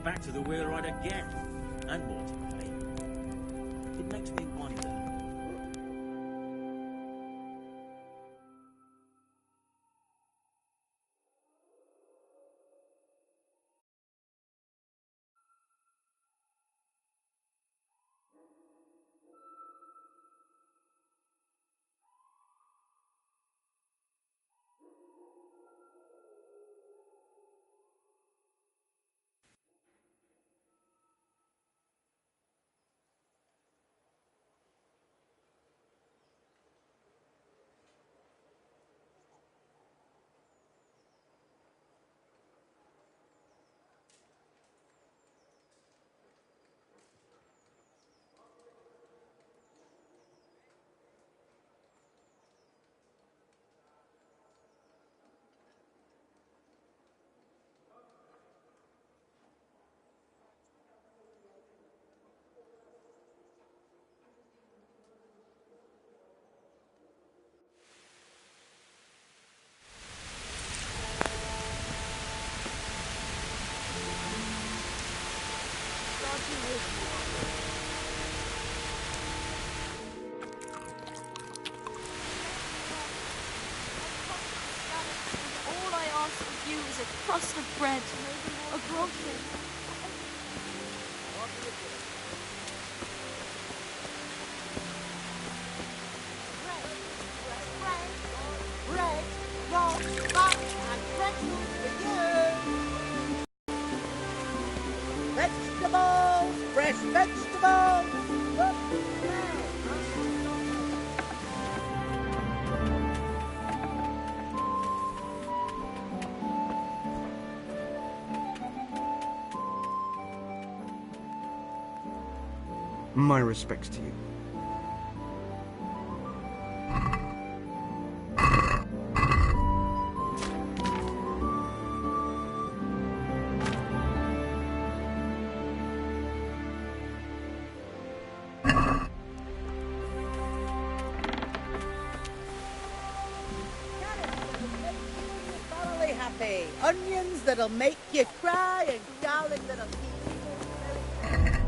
back to the wheelwright again, and more to pay. It makes me wonder. All I ask of you is a crust of bread, a groschen. Bread, roll, butt, and pretzels for you. Vegetables, fresh vegetables. Look now. My respects to you. Thoroughly happy. Onions that'll make you cry and garlic that'll keep you very.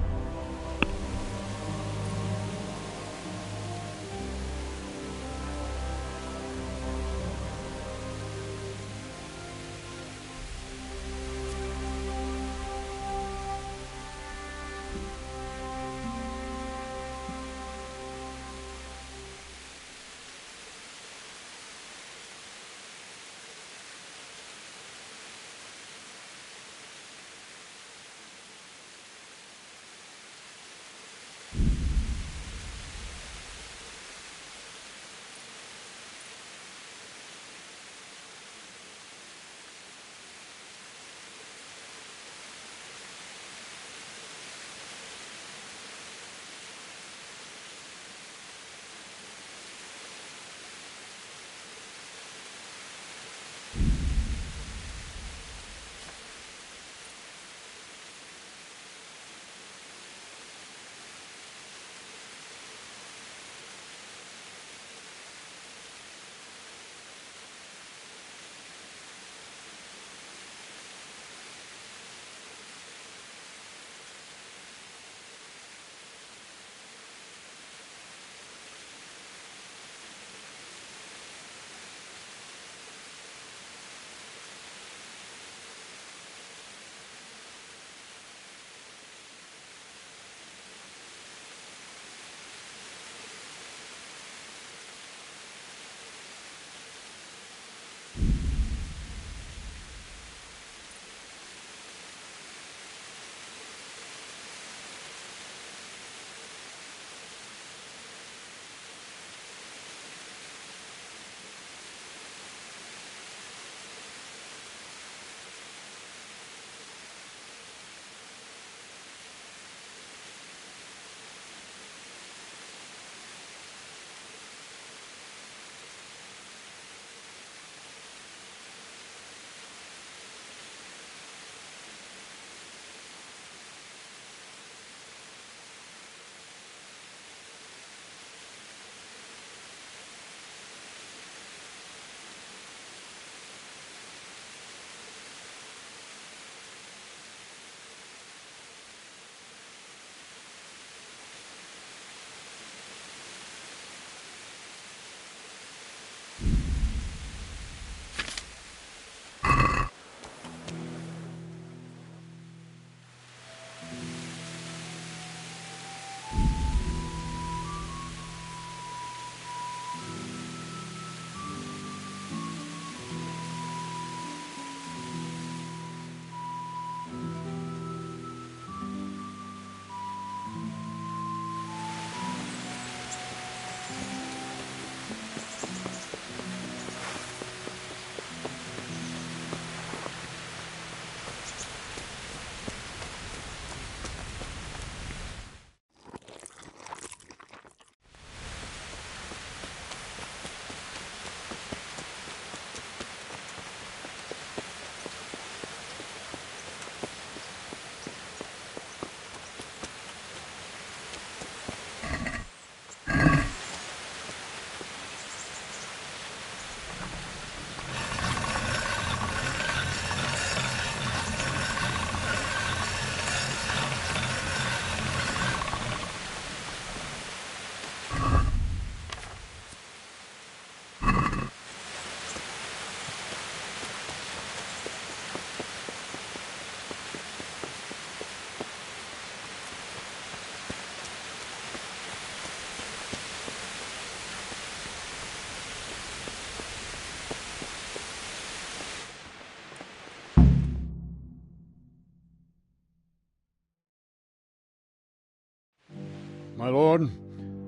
My lord,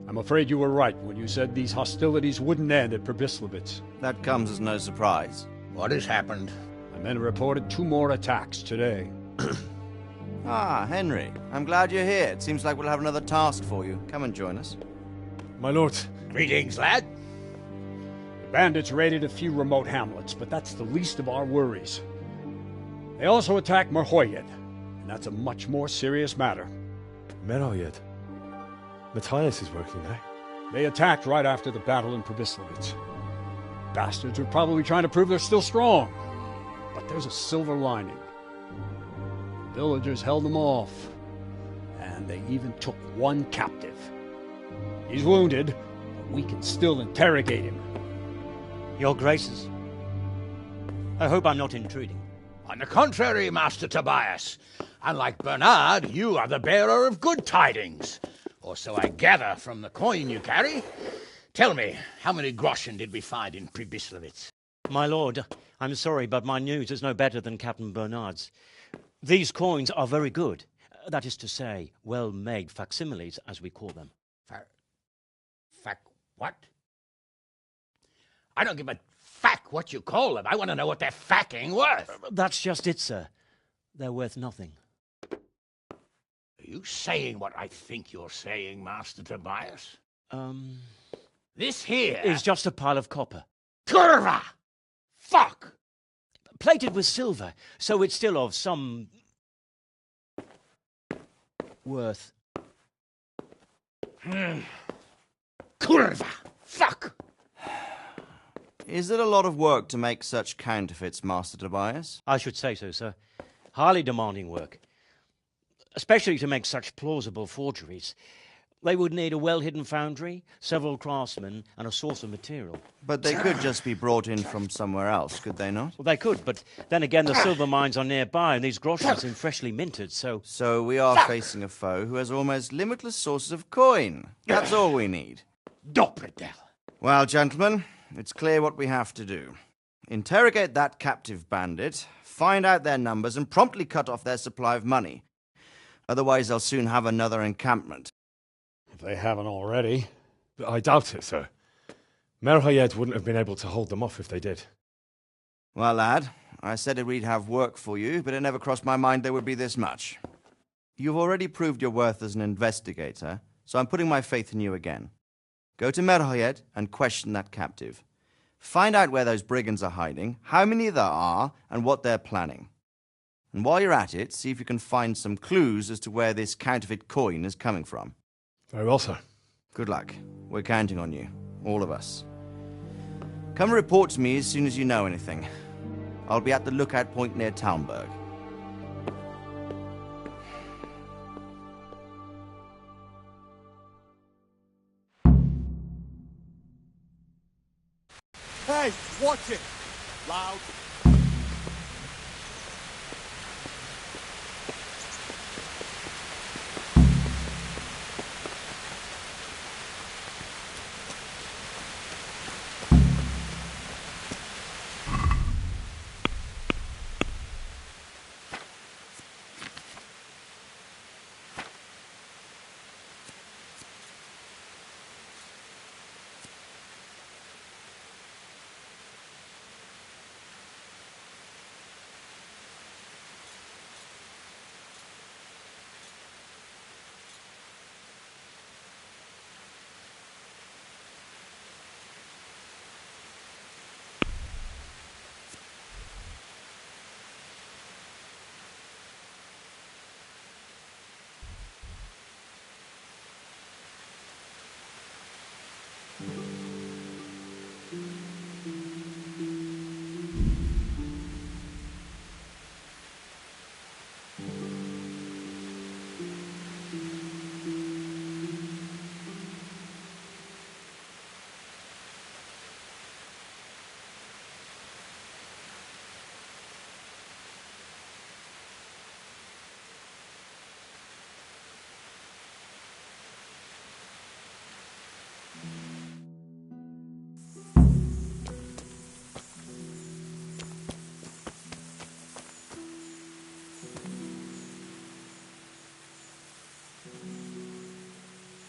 I'm afraid you were right when you said these hostilities wouldn't end at Pribyslavitz. That comes as no surprise. What has happened? The men reported 2 more attacks today. Ah, Henry. I'm glad you're here. It seems like we'll have another task for you. Come and join us. My lord, Greetings, lad. the bandits raided a few remote hamlets, but that's the least of our worries. They also attacked Merhoyed, and that's a much more serious matter. Merhoyed. Matthias is working there. They attacked right after the battle in Pribyslavitz. Bastards are probably trying to prove they're still strong. But there's a silver lining. The villagers held them off, and they even took 1 captive. He's wounded, but we can still interrogate him. Your Graces, I hope I'm not intruding. On the contrary, Master Tobias. Unlike Bernard, you are the bearer of good tidings. Or so I gather from the coin you carry. Tell me, how many groschen did we find in Pribyslavitz? My lord, I'm sorry, but my news is no better than Captain Bernard's. These coins are very good. That is to say, well-made facsimiles, as we call them. What? I don't give a fack what you call them. I want to know what they're facking worth. That's just it, sir. They're worth nothing. Are you saying what I think you're saying, Master Tobias? This here is just a pile of copper. Kurva! Fuck! Plated with silver, so it's still of some worth. Kurva! Fuck! Is it a lot of work to make such counterfeits, Master Tobias? I should say so, sir. Highly demanding work. Especially to make such plausible forgeries. They would need a well-hidden foundry, several craftsmen, and a source of material. But they could just be brought in from somewhere else, could they not? Well, they could, but then again, the silver mines are nearby, and these groschen seem freshly minted, so... So we are facing a foe who has almost limitless sources of coin. That's all we need. Dopredel. Well, gentlemen, it's clear what we have to do. Interrogate that captive bandit, find out their numbers, and promptly cut off their supply of money. Otherwise, they'll soon have another encampment. If they haven't already. I doubt it, sir. Merhoyed wouldn't have been able to hold them off if they did. Well, lad, I said we'd have work for you, but it never crossed my mind there would be this much. You've already proved your worth as an investigator, so I'm putting my faith in you again. Go to Merhoyed and question that captive. Find out where those brigands are hiding, how many there are, and what they're planning. And while you're at it, see if you can find some clues as to where this counterfeit coin is coming from. Very well, sir. Good luck. We're counting on you. All of us. Come report to me as soon as you know anything. I'll be at the lookout point near Talmberg. Hey, watch it! Loud.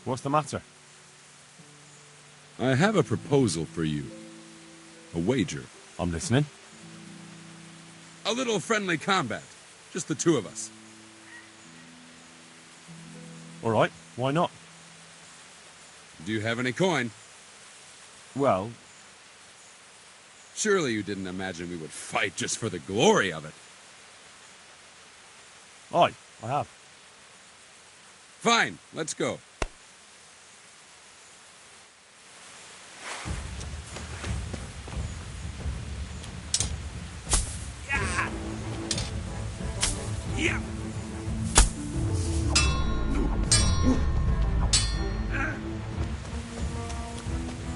What's the matter? I have a proposal for you. A wager. I'm listening. A little friendly combat. Just the two of us. All right, why not? Do you have any coin? Well... Surely you didn't imagine we would fight just for the glory of it. Aye, I have. Fine, let's go. Yeah.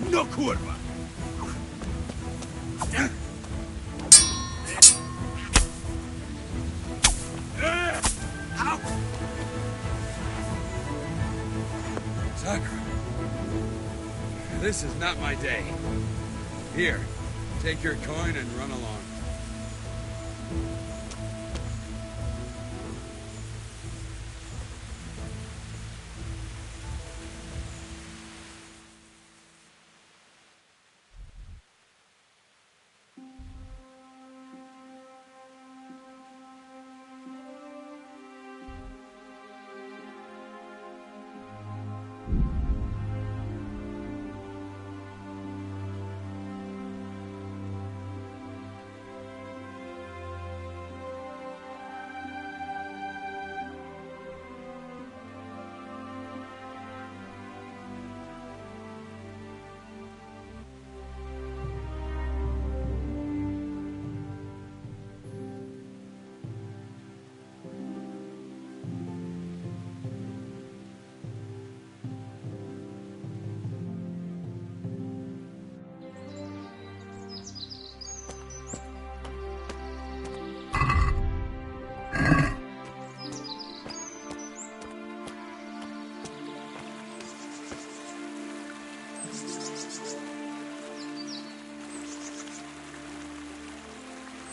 No curva. Ow. Sakura. This is not my day. Here, take your coin and run along.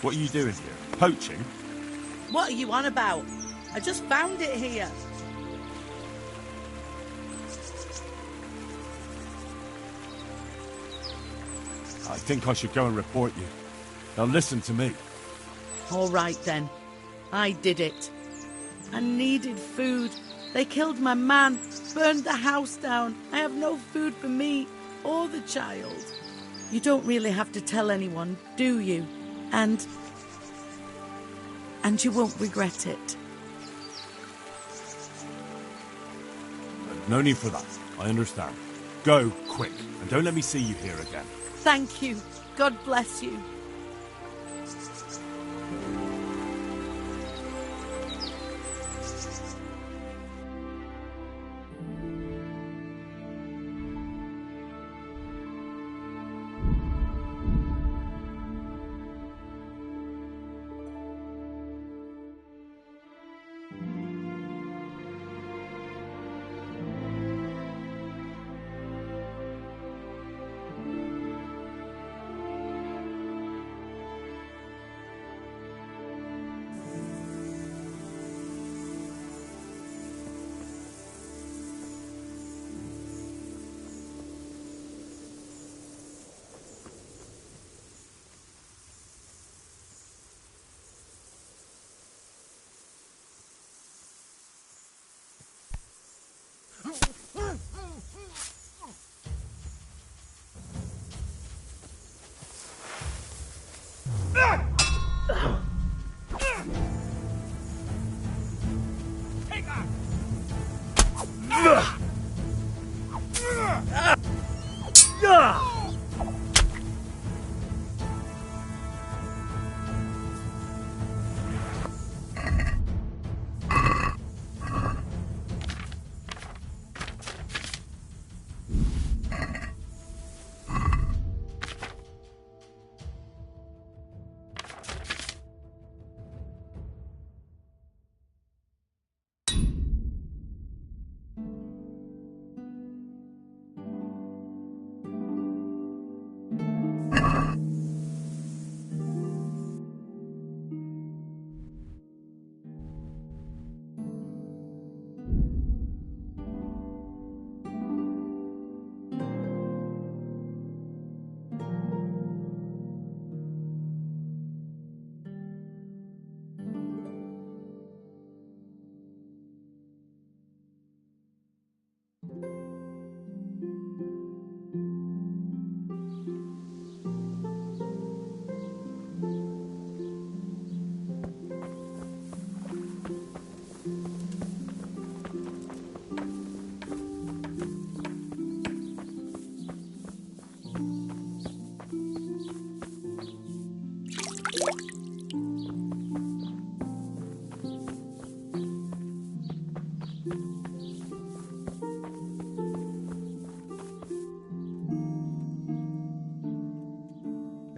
What are you doing here? Poaching? What are you on about? I just found it here. I think I should go and report you. Now listen to me. All right then. I did it. I needed food. They killed my man, burned the house down. I have no food for me or the child. You don't really have to tell anyone, do you? And you won't regret it. No need for that. I understand. Go, quick, and don't let me see you here again. Thank you. God bless you.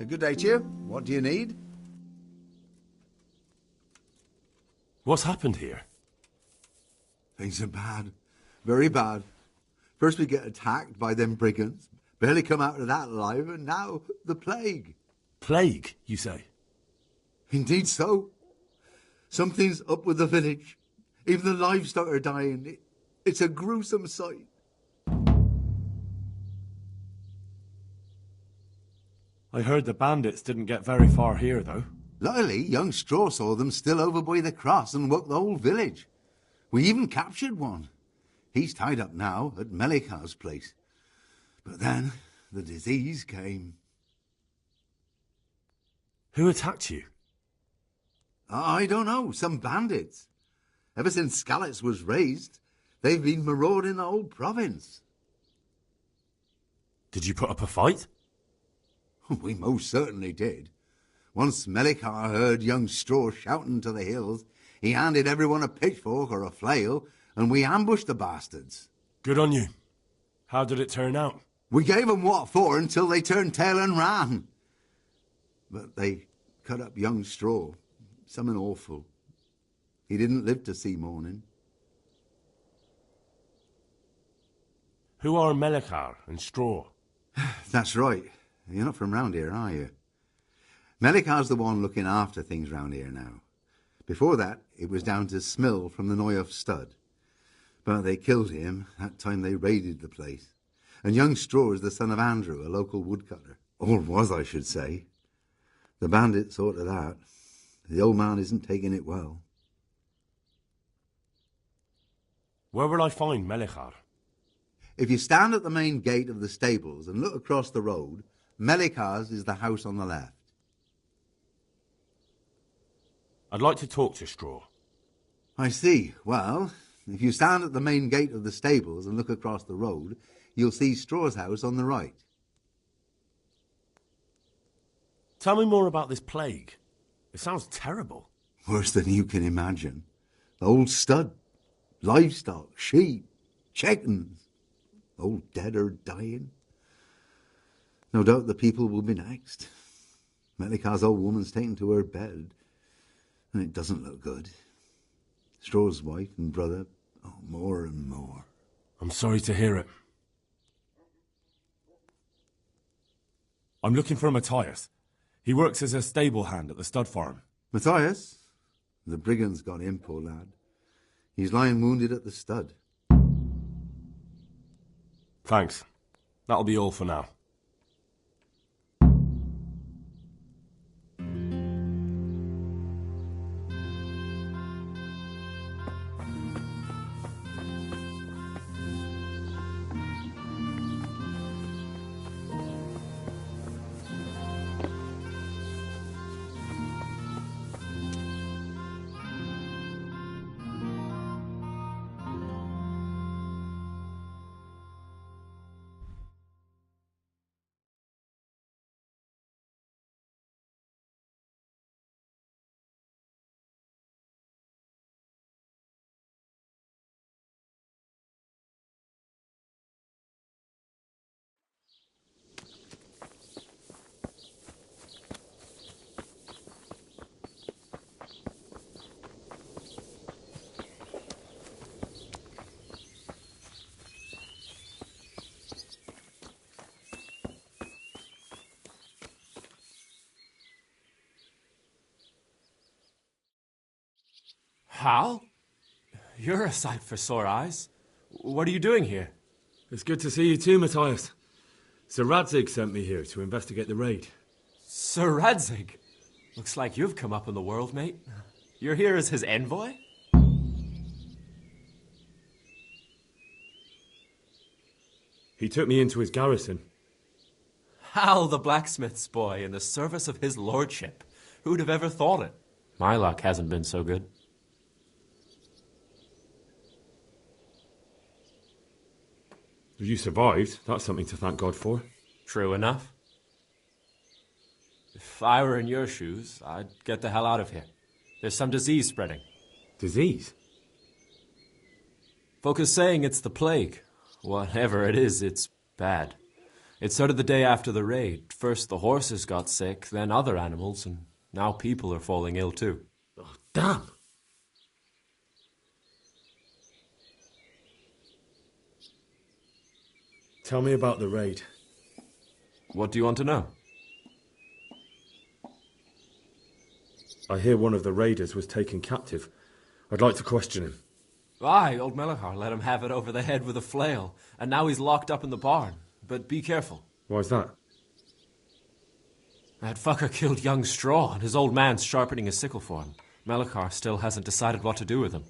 Good day to you. What do you need? What's happened here? Things are bad. Very bad. First we get attacked by them brigands. Barely come out of that alive, and now the plague. Plague, you say? Indeed so. Something's up with the village. Even the livestock are dying. It's a gruesome sight. I heard the bandits didn't get very far here, though. Luckily, young Straw saw them still over by the cross and woke the whole village. We even captured one. He's tied up now at Melikar's place. But then the disease came. Who attacked you? I don't know. Some bandits. Ever since Skalitz was raised, they've been marauding the whole province. Did you put up a fight? We most certainly did. Once Melikar heard young Straw shouting to the hills, he handed everyone a pitchfork or a flail, and we ambushed the bastards. Good on you. How did it turn out? We gave them what for until they turned tail and ran. But they cut up young Straw. Something awful. He didn't live to see morning. Who are Melikar and Straw? That's right. You're not from round here, are you? Melikar's the one looking after things round here now. Before that, it was down to Smill from the Noyoff stud. But they killed him that time they raided the place. And young Straw is the son of Andrew, a local woodcutter. Or was, I should say. The bandits saw to that. The old man isn't taking it well. Where will I find Melikar? If you stand at the main gate of the stables and look across the road, Melikar's is the house on the left. I'd like to talk to Straw. I see. Well, if you stand at the main gate of the stables and look across the road, you'll see Straw's house on the right. Tell me more about this plague. It sounds terrible. Worse than you can imagine. The old stud, livestock, sheep, chickens, all dead or dying. No doubt the people will be next. Melikar's old woman's taken to her bed, and it doesn't look good. Straw's wife and brother, more and more. I'm sorry to hear it. I'm looking for Matthias. He works as a stable hand at the stud farm. Matthias? The brigands got him, poor lad. He's lying wounded at the stud. Thanks. That'll be all for now. Hal? You're a sight for sore eyes. What are you doing here? It's good to see you too, Matthias. Sir Radzig sent me here to investigate the raid. Sir Radzig? Looks like you've come up in the world, mate. You're here as his envoy? He took me into his garrison. Hal, the blacksmith's boy, in the service of his lordship. Who'd have ever thought it? My luck hasn't been so good. If you survived, that's something to thank God for. True enough. If I were in your shoes, I'd get the hell out of here. There's some disease spreading. Disease? Folk are saying it's the plague. Whatever it is, it's bad. It started the day after the raid. First the horses got sick, then other animals, and now people are falling ill too. Oh, damn! Tell me about the raid. What do you want to know? I hear one of the raiders was taken captive. I'd like to question him. Aye, old Melachar let him have it over the head with a flail, and now he's locked up in the barn. But be careful. Why's that? That fucker killed young Straw, and his old man's sharpening his sickle for him. Melachar still hasn't decided what to do with him.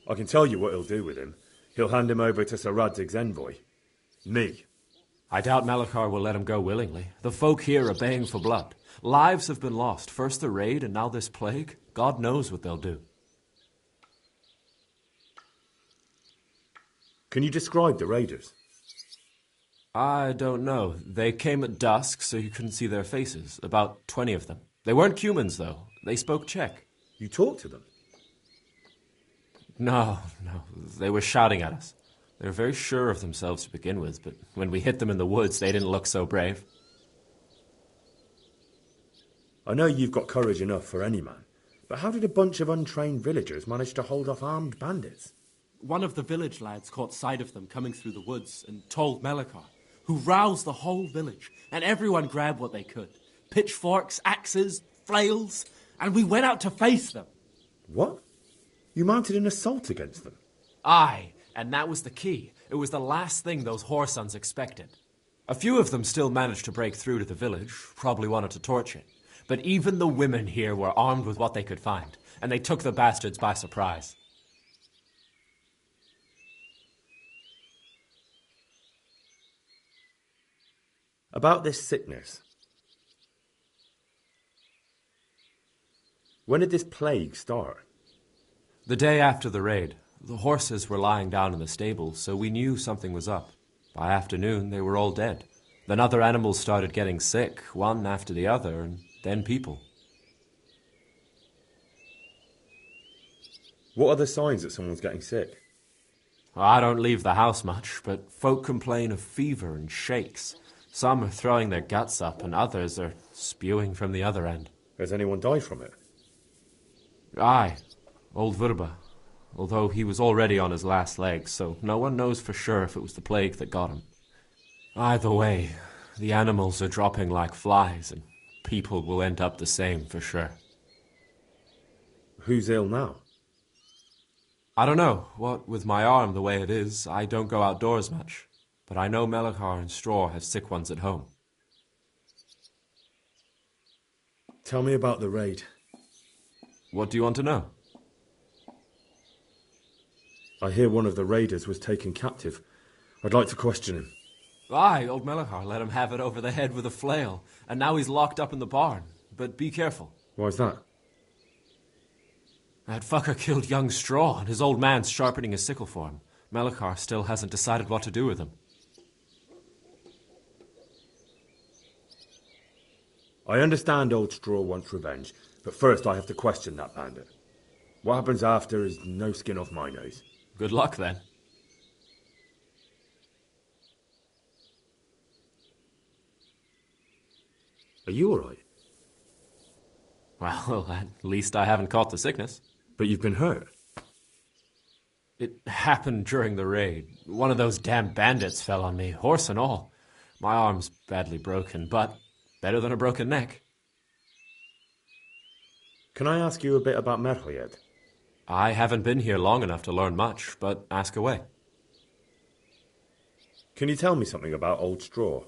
I can tell you what he'll do with him. He'll hand him over to Sir Radzig's envoy. Me. I doubt Melachar will let him go willingly. The folk here are baying for blood. Lives have been lost. First the raid, and now this plague. God knows what they'll do. Can you describe the raiders? I don't know. They came at dusk, so you couldn't see their faces. About 20 of them. They weren't humans, though. They spoke Czech. You talked to them? No. They were shouting at us. They were very sure of themselves to begin with, but when we hit them in the woods, they didn't look so brave. I know you've got courage enough for any man, but how did a bunch of untrained villagers manage to hold off armed bandits? One of the village lads caught sight of them coming through the woods and told Melachar, who roused the whole village, and everyone grabbed what they could. Pitchforks, axes, flails, and we went out to face them. What? You mounted an assault against them? Aye, and that was the key. It was the last thing those whoresons expected. A few of them still managed to break through to the village, probably wanted to torch it. But even the women here were armed with what they could find, and they took the bastards by surprise. About this sickness. When did this plague start? The day after the raid. The horses were lying down in the stable, so we knew something was up. By afternoon, they were all dead. Then other animals started getting sick, one after the other, and then people. What are the signs that someone's getting sick? I don't leave the house much, but folk complain of fever and shakes. Some are throwing their guts up, and others are spewing from the other end. Has anyone died from it? Aye, old Vurba. Although he was already on his last legs, so no one knows for sure if it was the plague that got him. Either way, the animals are dropping like flies, and people will end up the same for sure. Who's ill now? I don't know. What with my arm the way it is, I don't go outdoors much. But I know Melachar and Straw have sick ones at home. Tell me about the raid. What do you want to know? I hear one of the raiders was taken captive. I'd like to question him. Aye, old Melachar let him have it over the head with a flail, and now he's locked up in the barn. But be careful. Why's that? That fucker killed young Straw, and his old man's sharpening his sickle for him. Melachar still hasn't decided what to do with him. I understand old Straw wants revenge, but first I have to question that bandit. What happens after is no skin off my nose. Good luck, then. Are you all right? Well, at least I haven't caught the sickness. But you've been hurt. It happened during the raid. One of those damn bandits fell on me, horse and all. My arm's badly broken, but better than a broken neck. Can I ask you a bit about Merho yet? I haven't been here long enough to learn much, but ask away. Can you tell me something about old Straw?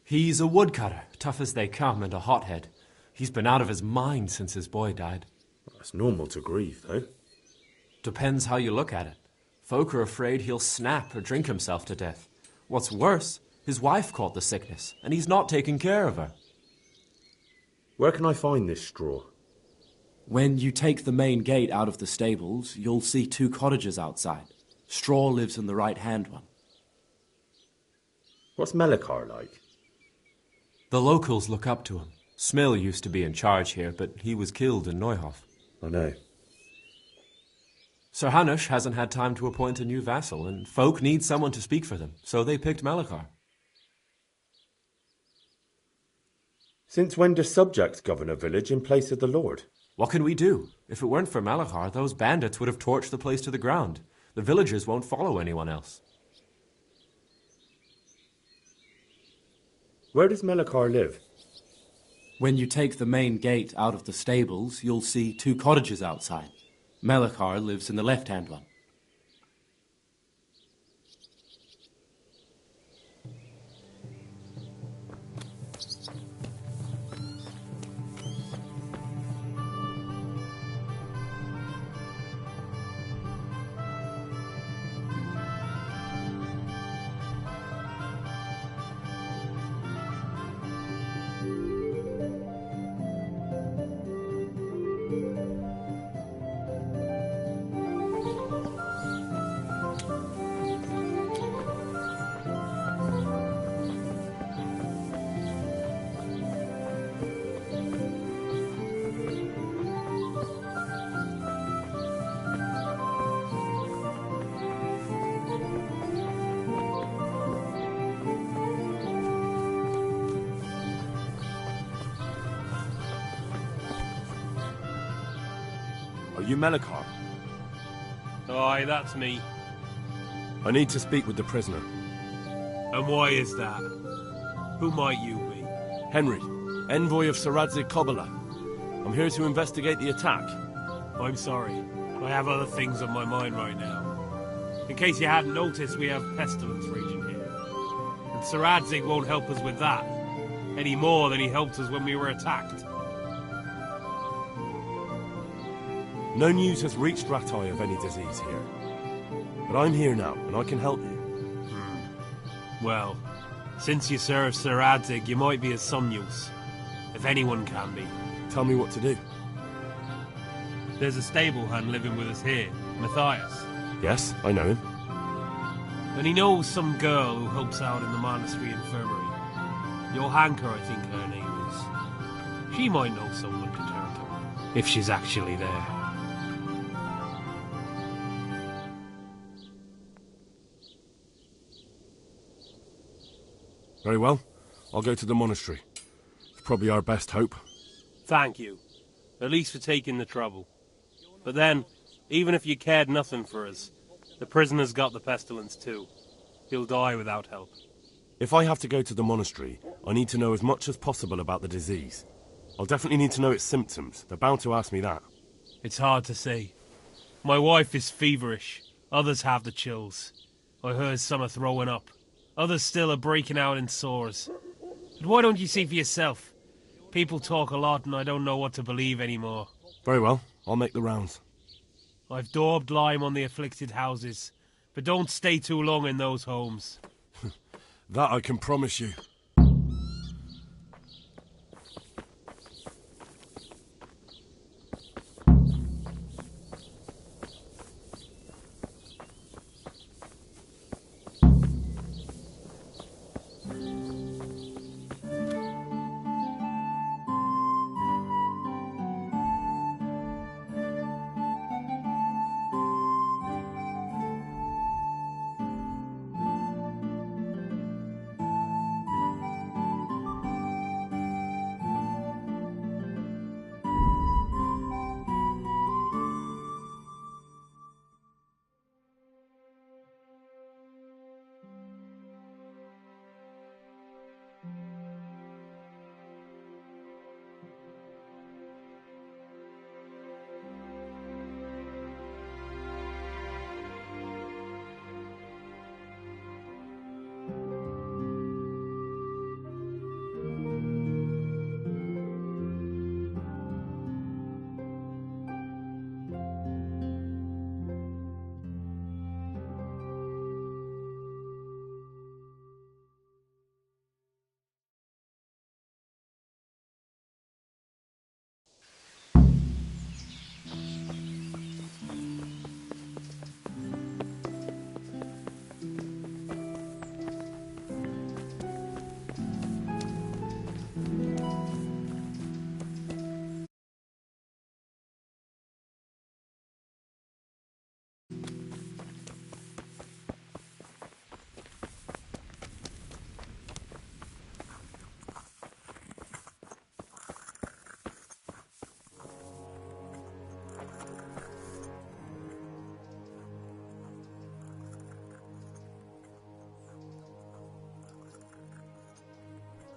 He's a woodcutter, tough as they come, and a hothead. He's been out of his mind since his boy died. That's normal to grieve, though. Depends how you look at it. Folk are afraid he'll snap or drink himself to death. What's worse, his wife caught the sickness, and he's not taking care of her. Where can I find this Straw? When you take the main gate out of the stables, you'll see 2 cottages outside. Straw lives in the right-hand one. What's Melachar like? The locals look up to him. Smill used to be in charge here, but he was killed in Neuhof. I know. Sir Hanush hasn't had time to appoint a new vassal, and folk need someone to speak for them, so they picked Melekar. Since when do subjects govern a village in place of the lord? What can we do? If it weren't for Melekar, those bandits would have torched the place to the ground. The villagers won't follow anyone else. Where does Melekar live? When you take the main gate out of the stables, you'll see 2 cottages outside. Melekar lives in the left-hand one. Are you Melekar? Aye, that's me. I need to speak with the prisoner. And why is that? Who might you be? Henry, envoy of Saradze Kobala. I'm here to investigate the attack. I'm sorry. I have other things on my mind right now. In case you hadn't noticed, we have pestilence raging here. And Saradze won't help us with that, any more than he helped us when we were attacked. No news has reached Ratai of any disease here. But I'm here now, and I can help you. Well, since you serve Saradze, you might be of some use. If anyone can be. Tell me what to do. There's a stable hand living with us here, Matthias. Yes, I know him. And he knows some girl who helps out in the monastery infirmary. Johanka, I think her name is. She might know someone to turn to, if she's actually there. Very well. I'll go to the monastery. It's probably our best hope. Thank you. At least for taking the trouble. But then, even if you cared nothing for us, the prisoner's got the pestilence too. He'll die without help. If I have to go to the monastery, I need to know as much as possible about the disease. I'll definitely need to know its symptoms. They're bound to ask me that. It's hard to say. My wife is feverish. Others have the chills. I heard some are throwing up. Others still are breaking out in sores. But why don't you see for yourself? People talk a lot and I don't know what to believe anymore. Very well. I'll make the rounds. I've daubed lime on the afflicted houses, but don't stay too long in those homes. That I can promise you.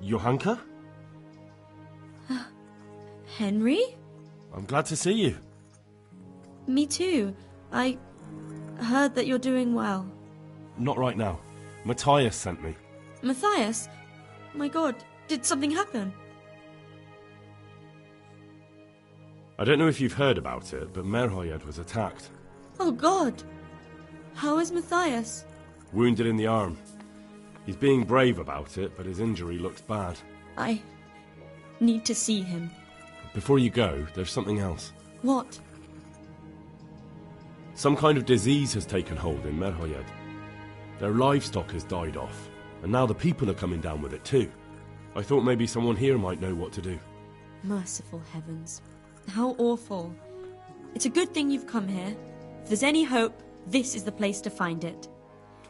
Johanka? Henry? I'm glad to see you. Me too. I heard that you're doing well. Not right now. Matthias sent me. Matthias? My God, did something happen? I don't know if you've heard about it, but Merhoyed was attacked. Oh God! How is Matthias? Wounded in the arm. He's being brave about it, but his injury looks bad. I need to see him. Before you go, there's something else. What? Some kind of disease has taken hold in Merhoyed. Their livestock has died off, and now the people are coming down with it too. I thought maybe someone here might know what to do. Merciful heavens. How awful. It's a good thing you've come here. If there's any hope, this is the place to find it.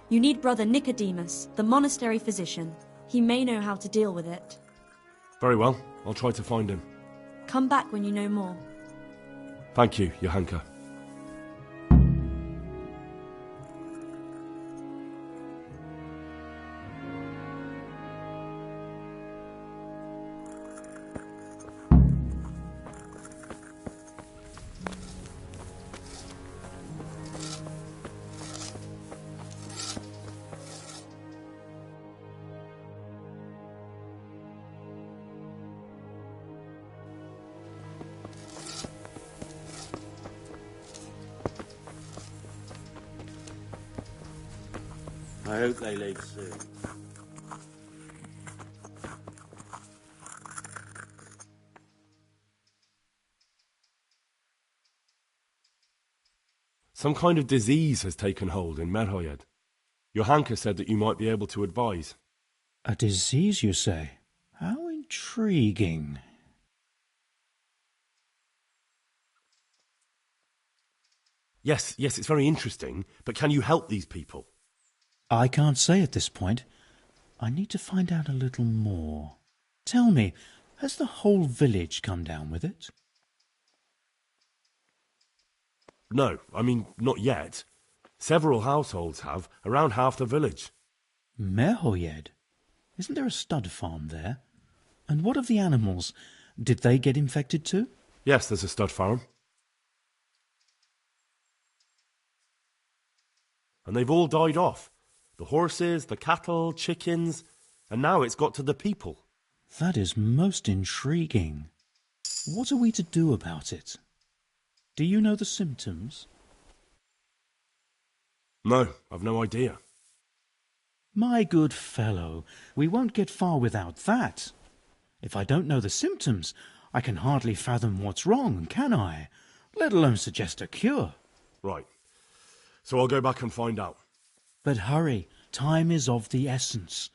You need Brother Nicodemus, the monastery physician. He may know how to deal with it. Very well, I'll try to find him. Come back when you know more. Thank you, Johanka. I hope they leave soon. Some kind of disease has taken hold in Merhoyed. Johanka said that you might be able to advise. A disease, you say? How intriguing. Yes, it's very interesting, but can you help these people? I can't say at this point. I need to find out a little more. Tell me, has the whole village come down with it? No, I mean, not yet. Several households have, around half the village. Merhoyed? Isn't there a stud farm there? And what of the animals? Did they get infected too? Yes, there's a stud farm. And they've all died off. The horses, the cattle, chickens, and now it's got to the people. That is most intriguing. What are we to do about it? Do you know the symptoms? No, I've no idea. My good fellow, we won't get far without that. If I don't know the symptoms, I can hardly fathom what's wrong, can I? Let alone suggest a cure. Right. So I'll go back and find out. But hurry, time is of the essence.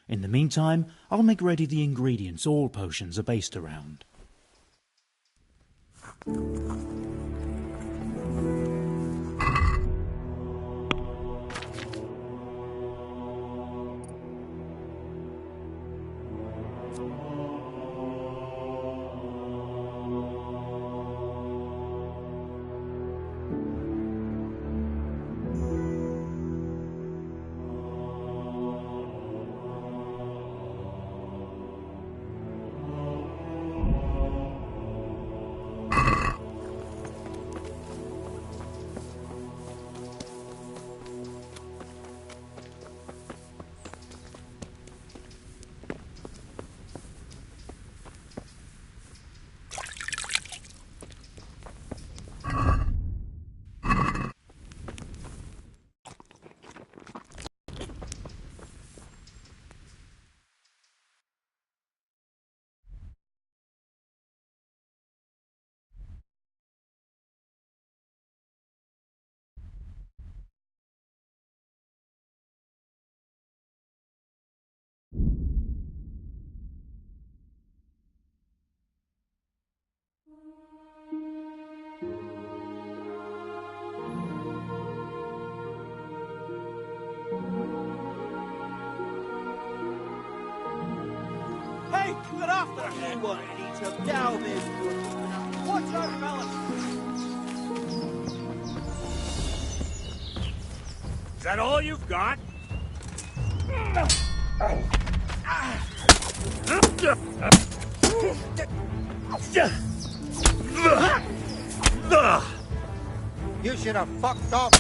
In the meantime, I'll make ready the ingredients all potions are based around. Hey, get after him! What, he took down this. Watch out, fellas! Is that all you've got? You should have fucked off.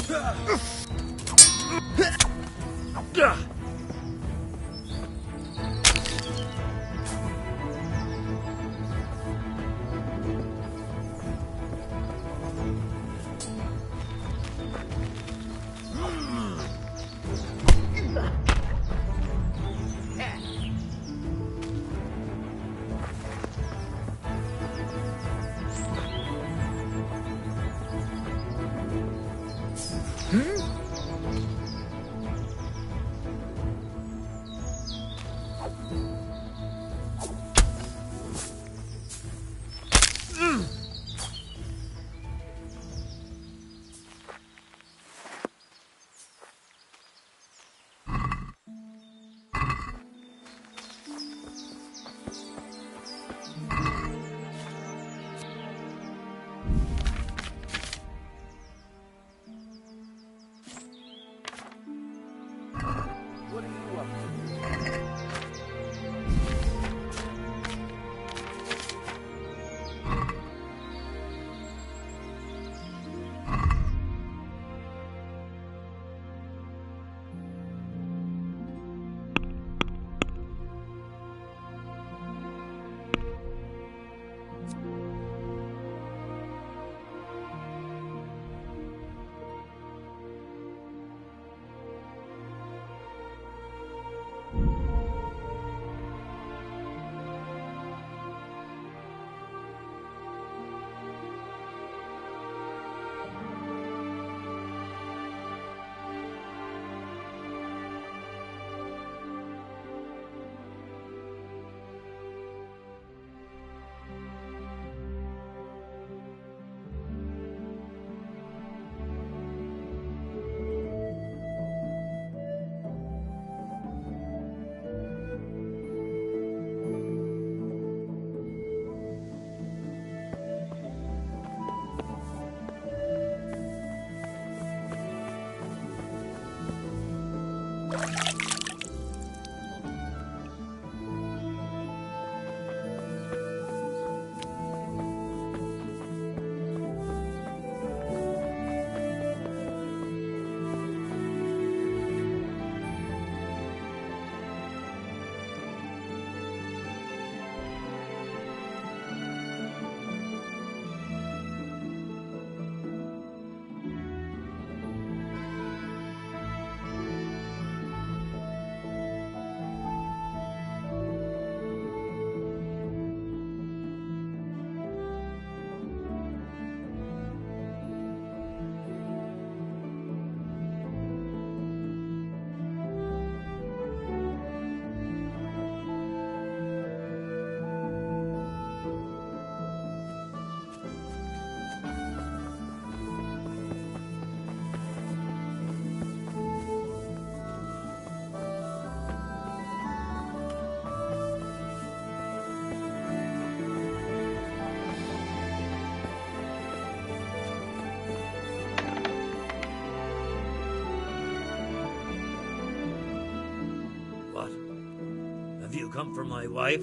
Have you come for my wife?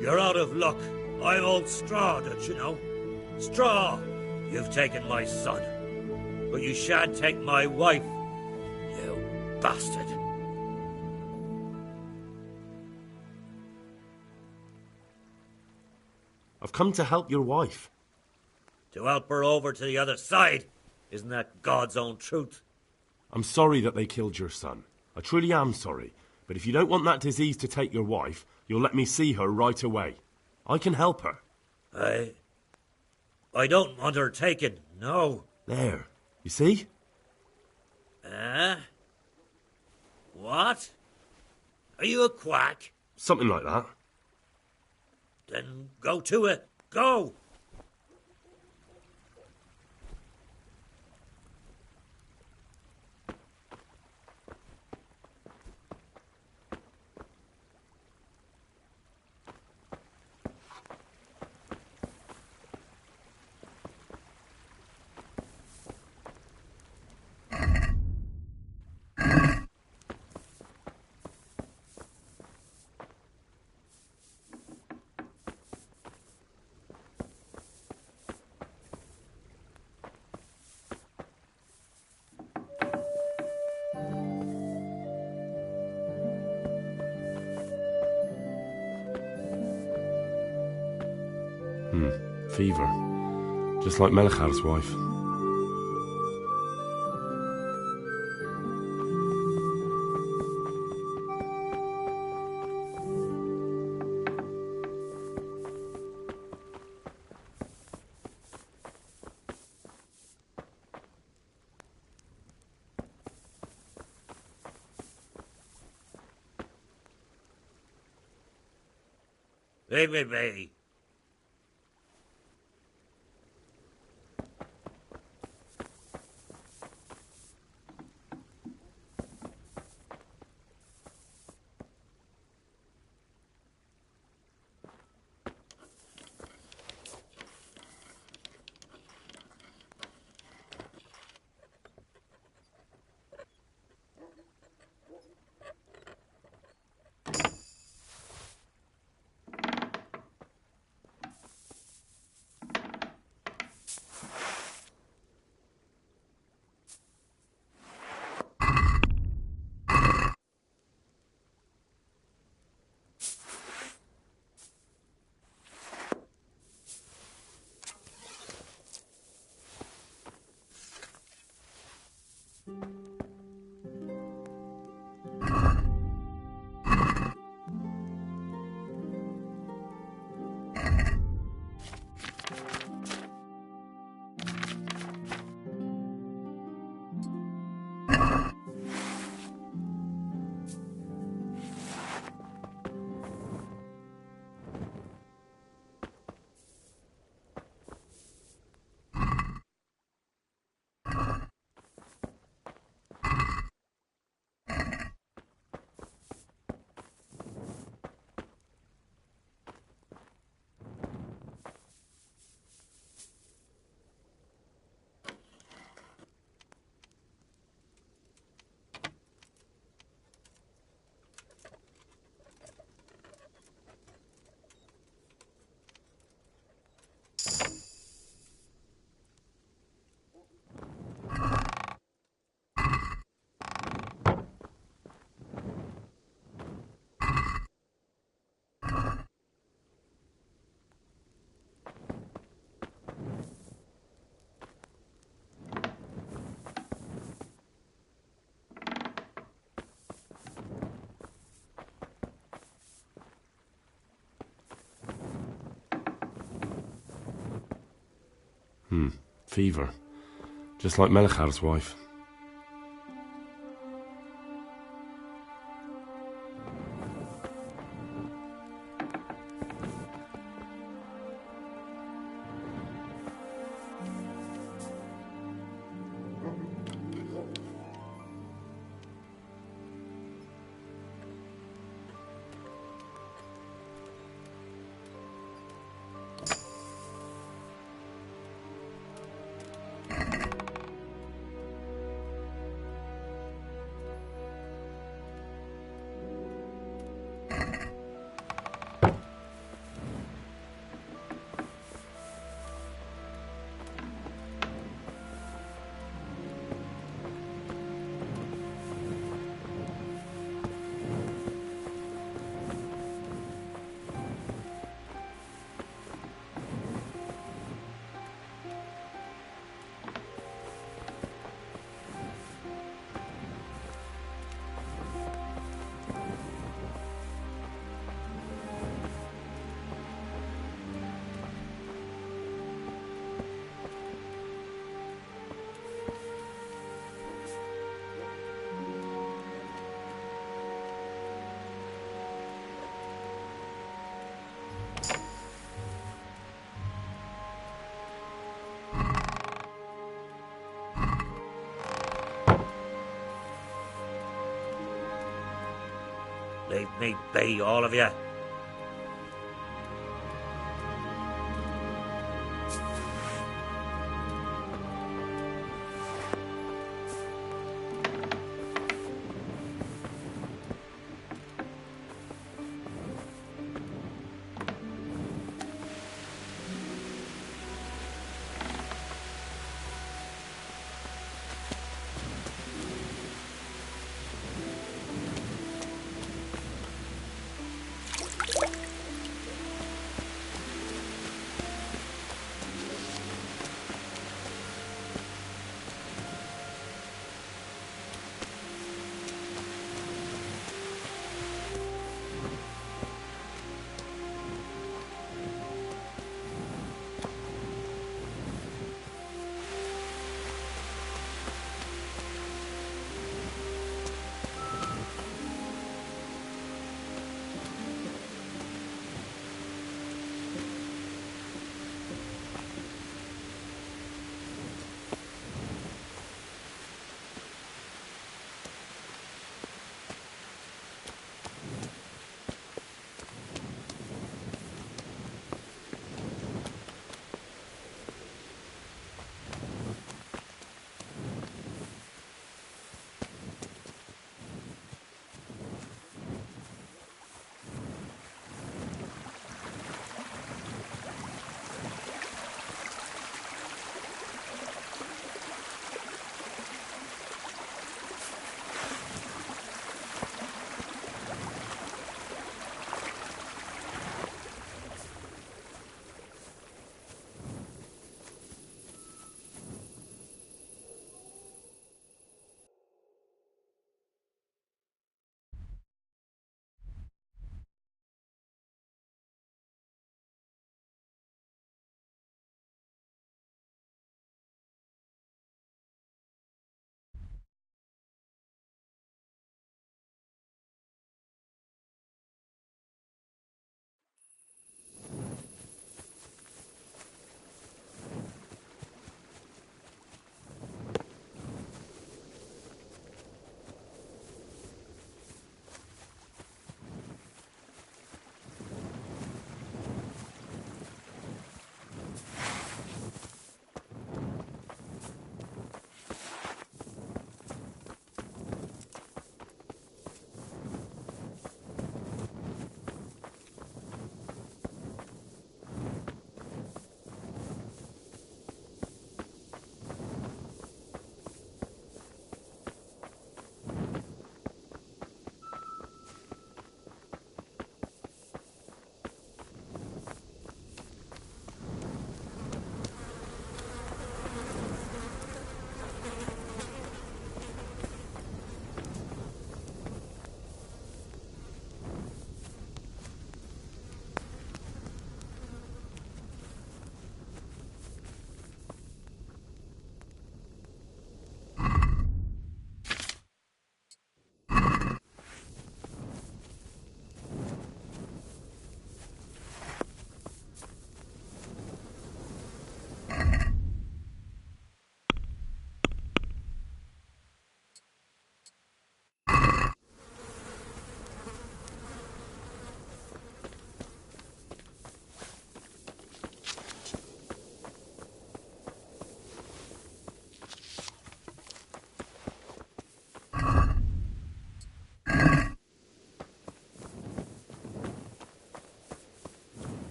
You're out of luck. I'm old Straw, don't you know? Straw, you've taken my son. But you shan't take my wife, you bastard. I've come to help your wife. To help her over to the other side? Isn't that God's own truth? I'm sorry that they killed your son. I truly am sorry. But if you don't want that disease to take your wife, you'll let me see her right away. I can help her. I don't want her taken, no. There. You see? What? Are you a quack? Something like that. Then go to it. Go! fever. Just like Melichar's wife. Leave me be. Fever. Just like Melichar's wife. Leave me be, all of you.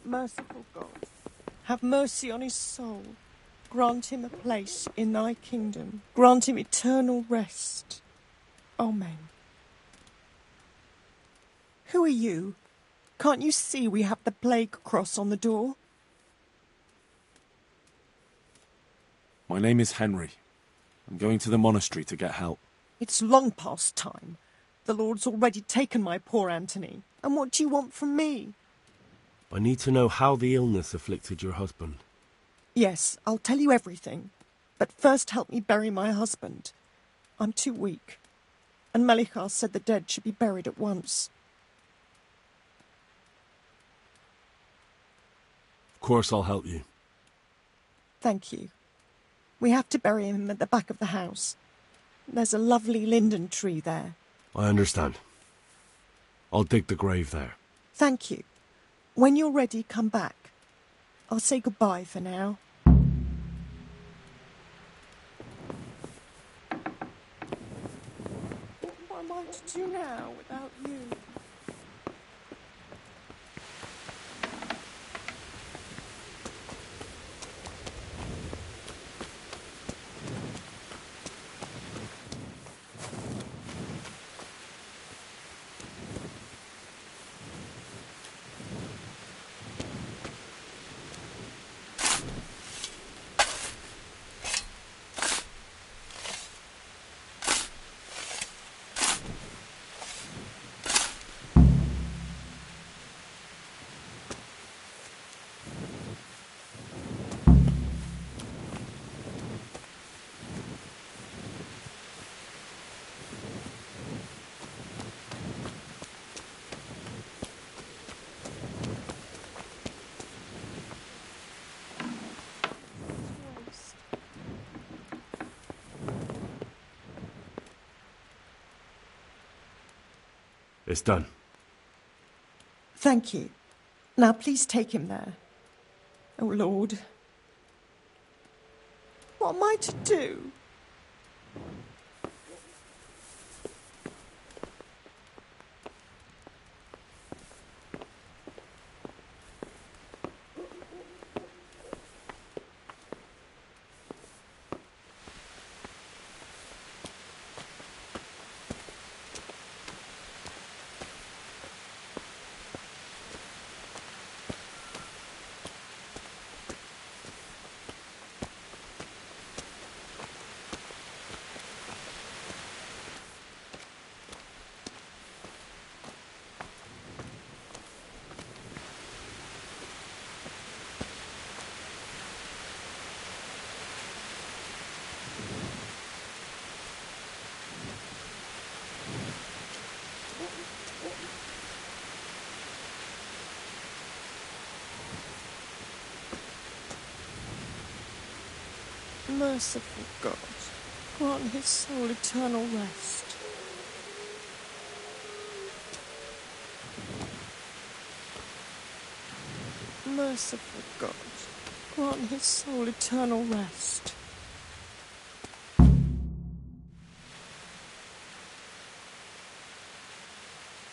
Merciful God, have mercy on his soul. Grant him a place in thy kingdom. Grant him eternal rest. Amen. Who are you? Can't you see we have the plague cross on the door? My name is Henry. I'm going to the monastery to get help. It's long past time. The Lord's already taken my poor Anthony. And what do you want from me? I need to know how the illness afflicted your husband. Yes, I'll tell you everything. But first help me bury my husband. I'm too weak. And Melichar said the dead should be buried at once. Of course I'll help you. Thank you. We have to bury him at the back of the house. There's a lovely linden tree there. I understand. I'll dig the grave there. Thank you. When you're ready, come back. I'll say goodbye for now. What am I to do now without you? It's done. Thank you. Now please take him there. Oh, Lord. What am I to do? Merciful God, grant his soul eternal rest. Merciful God, grant his soul eternal rest.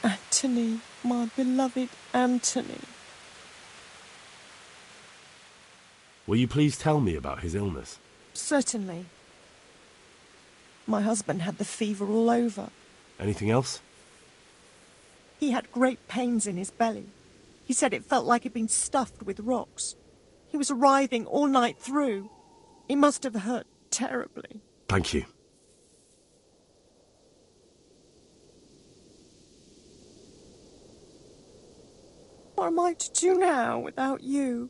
Anthony, my beloved Anthony. Will you please tell me about his illness? Certainly. My husband had the fever all over. Anything else? He had great pains in his belly. He said it felt like it'd been stuffed with rocks. He was writhing all night through. It must have hurt terribly. Thank you. What am I to do now without you?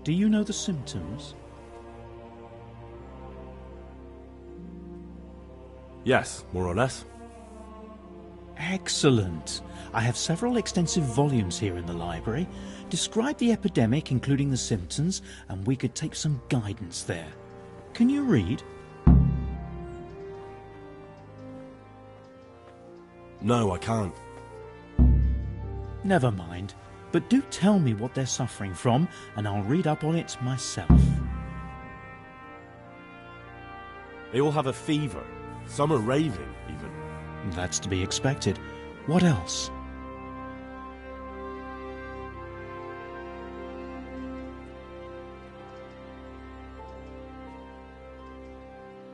Do you know the symptoms? Yes, more or less. Excellent. I have several extensive volumes here in the library. Describe the epidemic, including the symptoms, and we could take some guidance there. Can you read? No, I can't. Never mind. But do tell me what they're suffering from, and I'll read up on it myself. They all have a fever. Some are raving, even. That's to be expected. What else?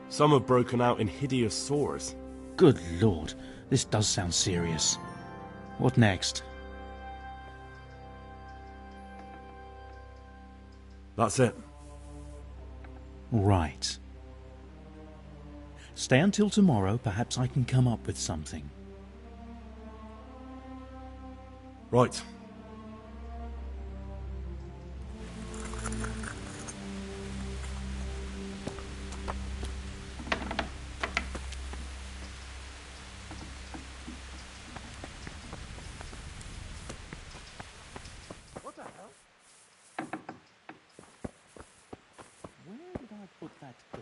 Some have broken out in hideous sores. Good Lord, this does sound serious. What next? That's it. Right. Stay until tomorrow. Perhaps I can come up with something. Right. What the hell? Where did I put that game?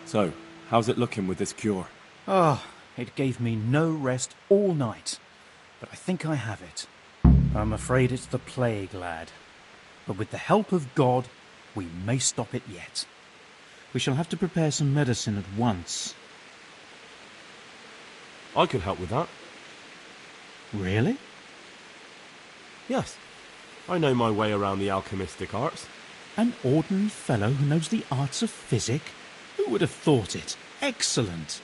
So, how's it looking with this cure? Oh, It gave me no rest all night, but I think I have it. I'm afraid it's the plague, lad. But with the help of God, we may stop it yet. We shall have to prepare some medicine at once. I could help with that. Really? Yes. I know my way around the alchemistic arts. An ordinary fellow who knows the arts of physic? Who would have thought it? Excellent.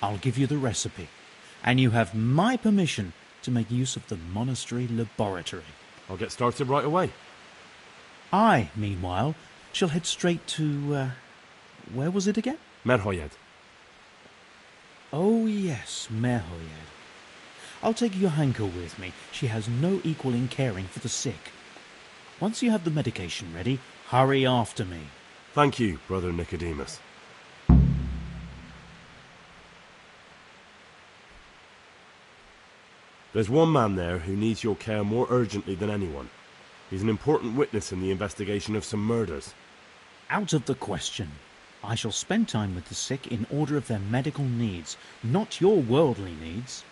I'll give you the recipe, and you have my permission to make use of the monastery laboratory. I'll get started right away. I, meanwhile, shall head straight to, where was it again? Merhoyed. Oh, yes, Merhoyed. I'll take Johanka with me. She has no equal in caring for the sick. Once you have the medication ready, hurry after me. Thank you, Brother Nicodemus. There's one man there who needs your care more urgently than anyone. He's an important witness in the investigation of some murders. Out of the question. I shall spend time with the sick in order of their medical needs, not your worldly needs.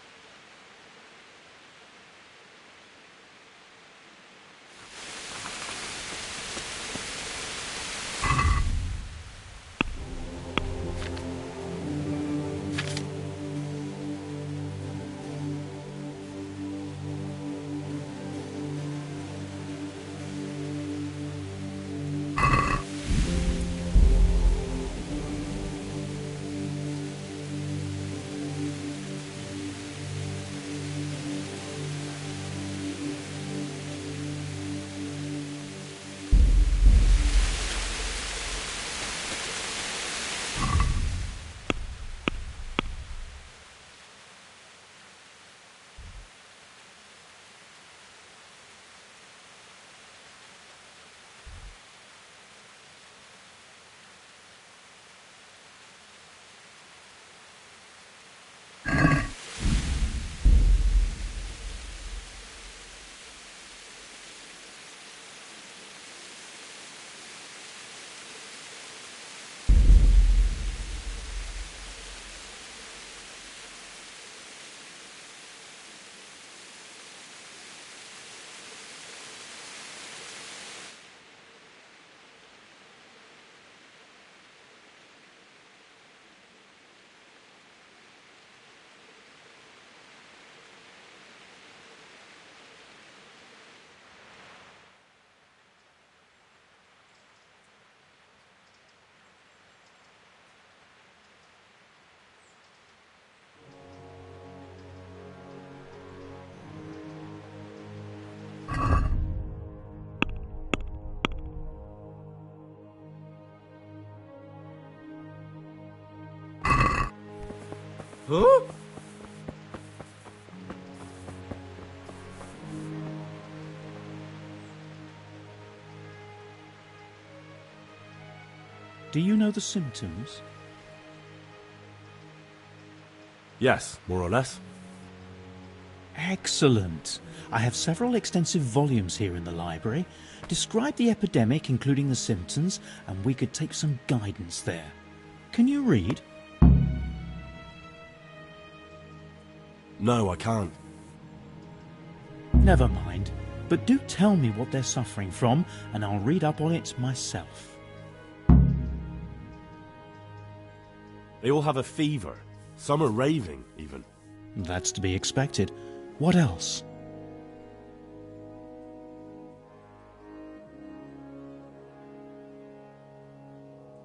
Huh? Do you know the symptoms? Yes, more or less. Excellent. I have several extensive volumes here in the library. Describe the epidemic, including the symptoms, and we could take some guidance there. Can you read? No, I can't. Never mind. But do tell me what they're suffering from, and I'll read up on it myself. They all have a fever. Some are raving, even. That's to be expected. What else?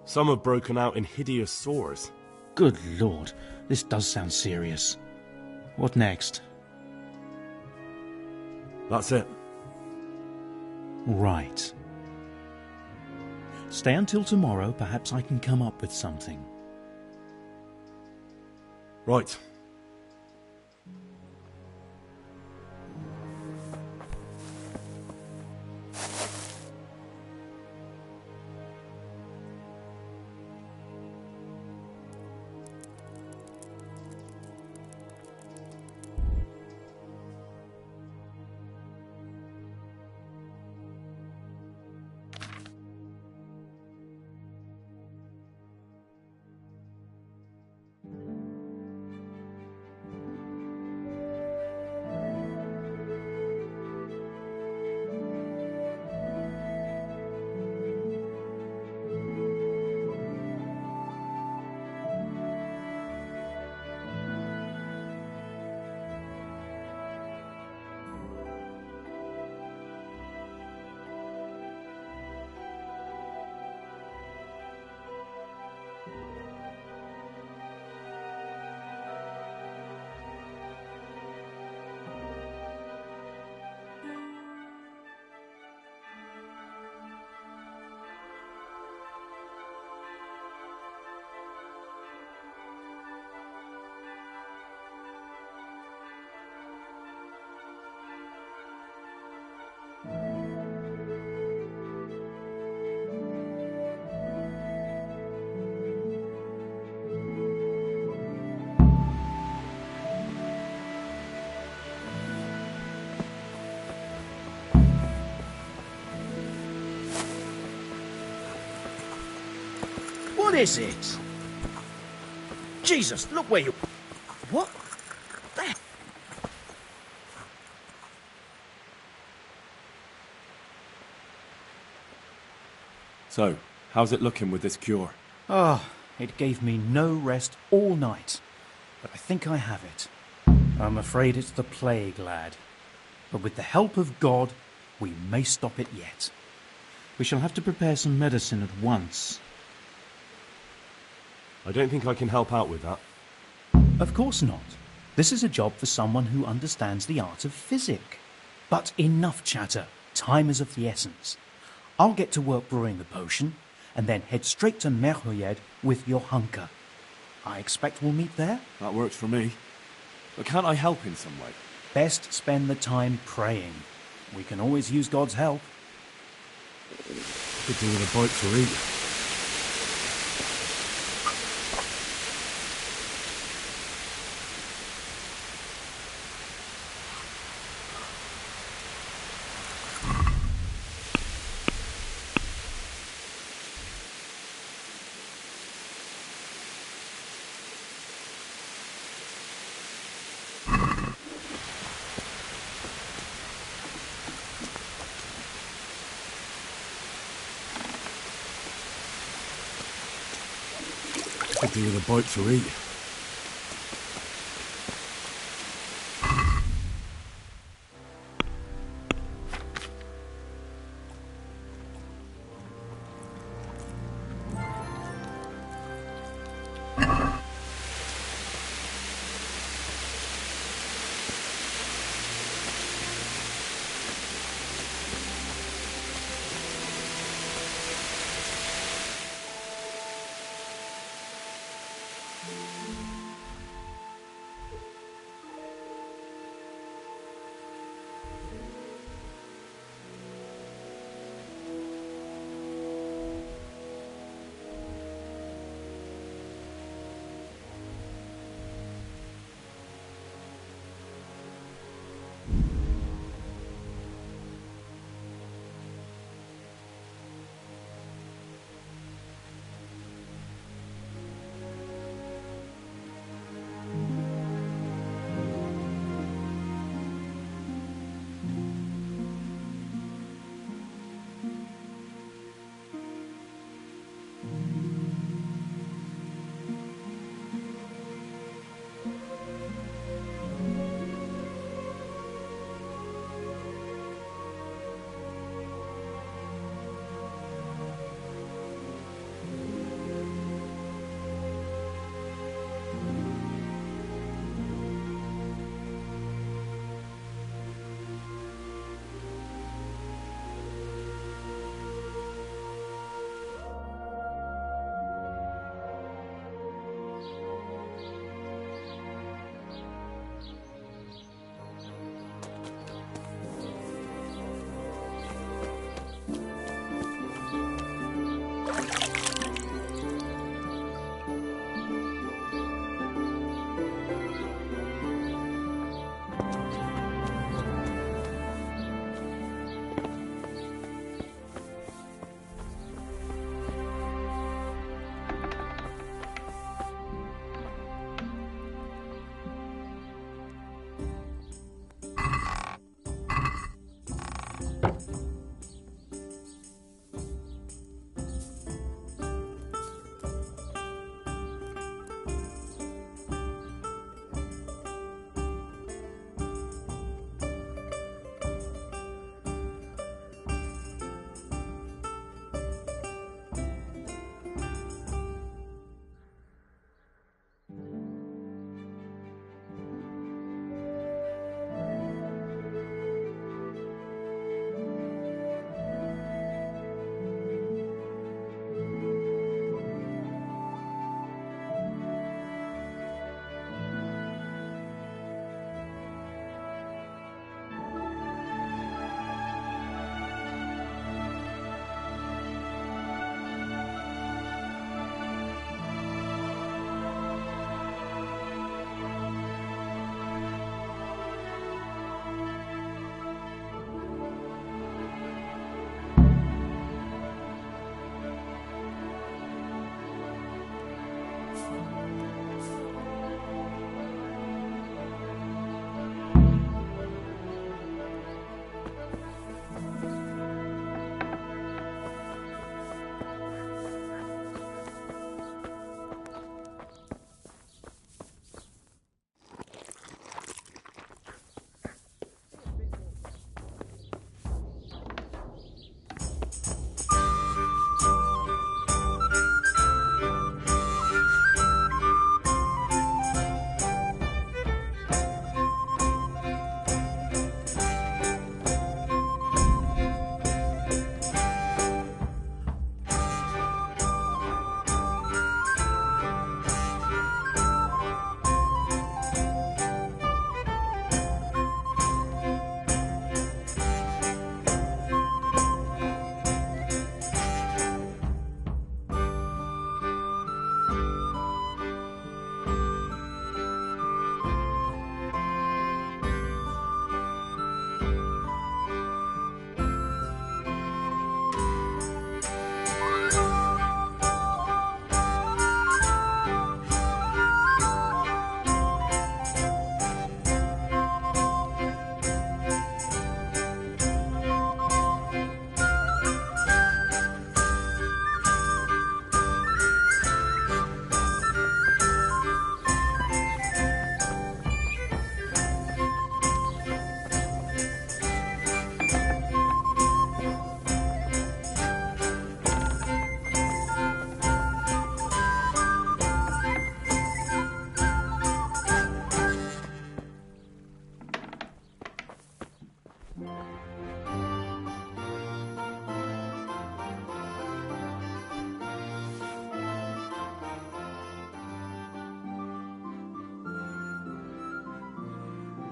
Some have broken out in hideous sores. Good Lord, this does sound serious. What next? That's it. Right. Stay until tomorrow. Perhaps I can come up with something. Right. What is it? Jesus, look where you... What? The... So, how's it looking with this cure? Oh, it gave me no rest all night. But I think I have it. I'm afraid it's the plague, lad. But with the help of God, we may stop it yet. We shall have to prepare some medicine at once. I don't think I can help out with that. Of course not. This is a job for someone who understands the art of physic. But enough chatter. Time is of the essence. I'll get to work brewing the potion, and then head straight to Merhoyed with your hunker. I expect we'll meet there? That works for me. But can't I help in some way? Best spend the time praying. We can always use God's help. Could do with a bite to eat. Could do with a bite to eat.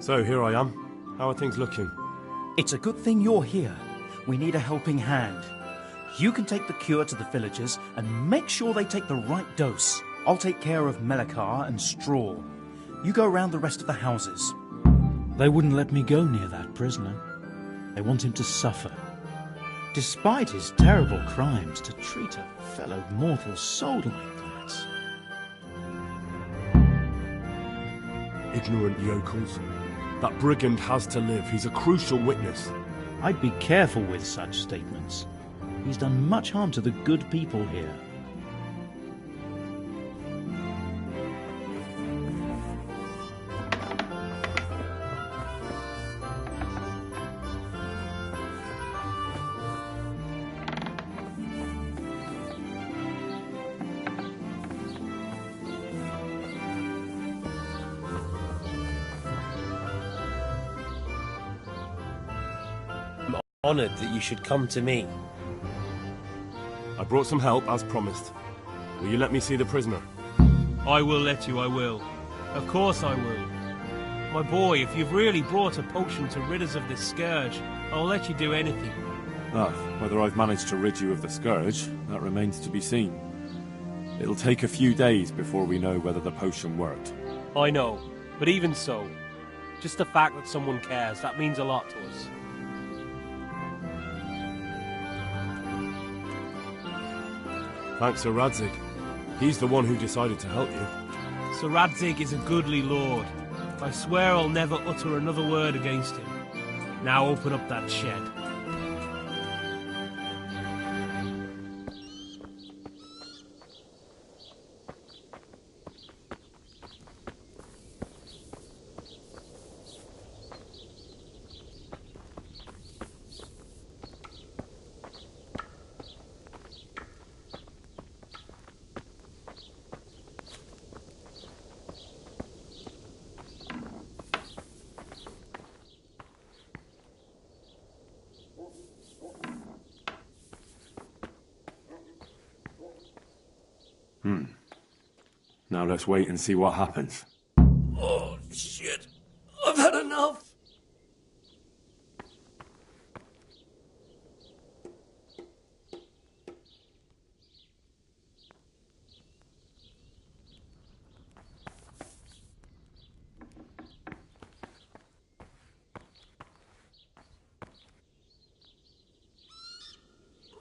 So here I am. How are things looking? It's a good thing you're here. We need a helping hand. You can take the cure to the villagers and make sure they take the right dose. I'll take care of Melikar and Straw. You go around the rest of the houses. They wouldn't let me go near that prisoner. They want him to suffer. Despite his terrible crimes, to treat a fellow mortal soul like that. Ignorant yokels. That brigand has to live. He's a crucial witness. I'd be careful with such statements. He's done much harm to the good people here. Honoured that you should come to me. I brought some help, as promised. Will you let me see the prisoner? I will let you, I will. Of course I will. My boy, if you've really brought a potion to rid us of this scourge, I'll let you do anything. Whether I've managed to rid you of the scourge, that remains to be seen. It'll take a few days before we know whether the potion worked. I know, but even so, just the fact that someone cares, that means a lot to us. Thanks Sir Radzig. He's the one who decided to help you. Sir Radzig is a goodly lord. I swear I'll never utter another word against him. Now open up that shed. Now let's wait and see what happens. Oh, shit. I've had enough.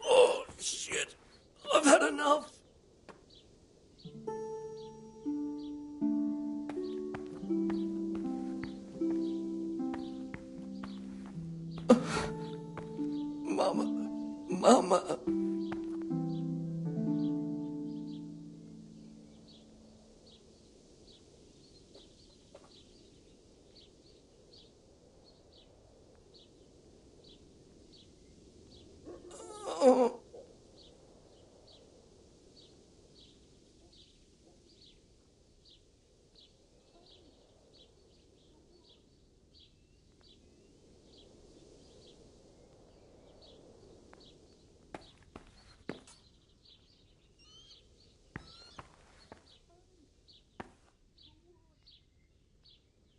Oh, shit. I've had enough. Mama. Oh.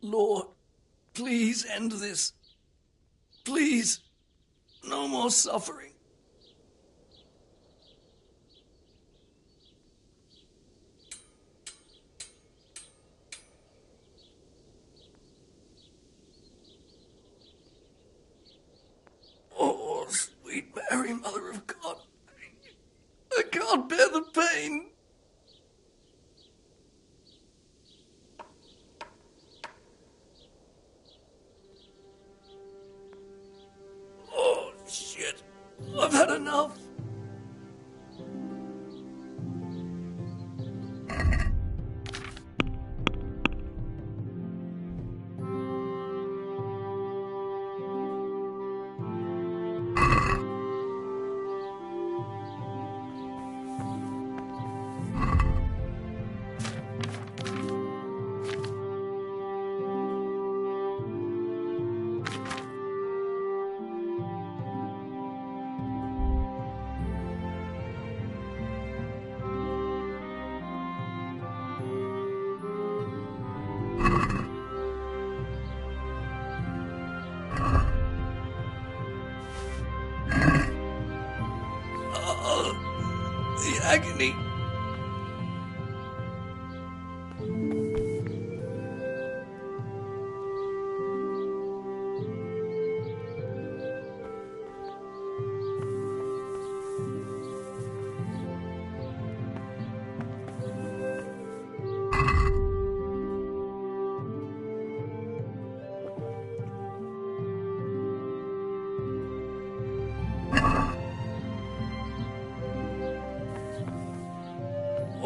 Lord, please end this. Please, no more suffering. Oh, sweet Mary, Mother of God, I can't bear the pain. Oh, shit. agony.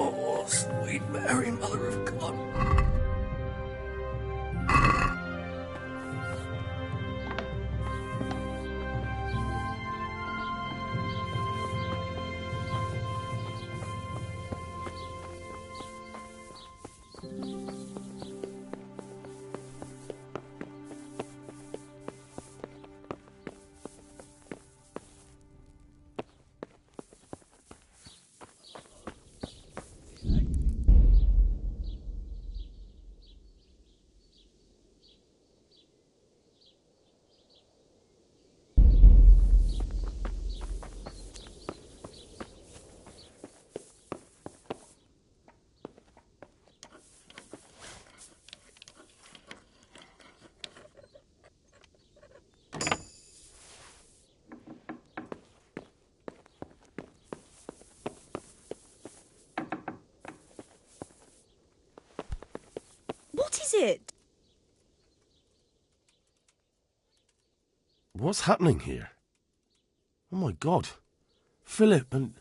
Oh, sweet Mary, Mother of God. What is it? What's happening here? Oh my God. Philip and...